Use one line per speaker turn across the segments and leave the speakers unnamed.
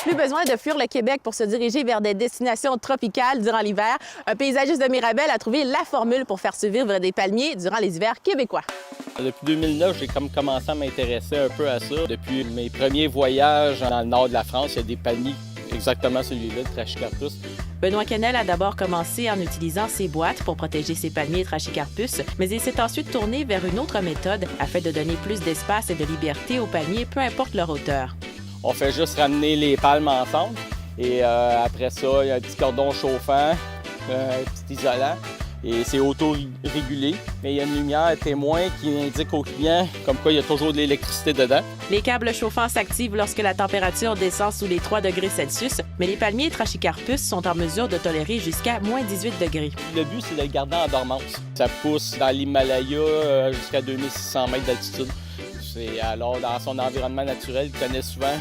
Plus besoin de fuir le Québec pour se diriger vers des destinations tropicales durant l'hiver. Un paysagiste de Mirabel a trouvé la formule pour faire survivre des palmiers durant les hivers québécois.
Depuis 2009, j'ai commencé à m'intéresser un peu à ça. Depuis mes premiers voyages dans le nord de la France, il y a des palmiers, exactement celui-là, le Trachycarpus.
Benoît Quesnel a d'abord commencé en utilisant ses boîtes pour protéger ses palmiers Trachycarpus, mais il s'est ensuite tourné vers une autre méthode afin de donner plus d'espace et de liberté aux palmiers, peu importe leur hauteur.
On fait juste ramener les palmes ensemble et après ça, il y a un petit cordon chauffant, un petit isolant et c'est auto-régulé. Mais il y a une lumière témoin qui indique au client comme quoi il y a toujours de l'électricité dedans.
Les câbles chauffants s'activent lorsque la température descend sous les 3 degrés Celsius, mais les palmiers Trachycarpus sont en mesure de tolérer jusqu'à moins 18 degrés.
Le but, c'est de le garder en dormance. Ça pousse dans l'Himalaya jusqu'à 2600 mètres d'altitude. Alors, dans son environnement naturel, il connaît souvent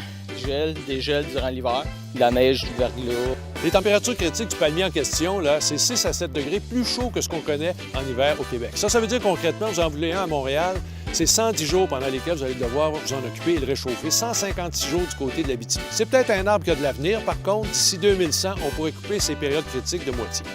des gels durant l'hiver, de la neige du verglas.
Les températures critiques du palmier en question, là, c'est 6 à 7 degrés plus chaud que ce qu'on connaît en hiver au Québec. Ça veut dire concrètement, vous en voulez un à Montréal, c'est 110 jours pendant lesquels vous allez devoir vous en occuper et le réchauffer, 156 jours du côté de l'Abitibi. C'est peut-être un arbre qui a de l'avenir. Par contre, d'ici 2100, on pourrait couper ces périodes critiques de moitié.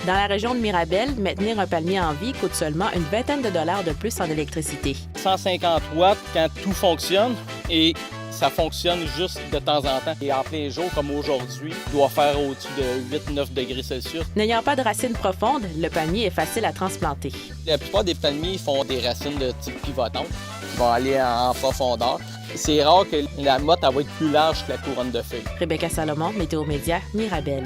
Dans la région de Mirabel, maintenir un palmier en vie coûte seulement une vingtaine de dollars de plus en électricité.
150 watts quand tout fonctionne et ça fonctionne juste de temps en temps. Et en plein jour, comme aujourd'hui, il doit faire au-dessus de 8-9 degrés Celsius.
N'ayant pas de racines profondes, le palmier est facile à transplanter.
La plupart des palmiers font des racines de type pivotante qui vont aller en profondeur. C'est rare que la motte elle va être plus large que la couronne de feuilles.
Rebecca Salomon, Météo Média, Mirabel.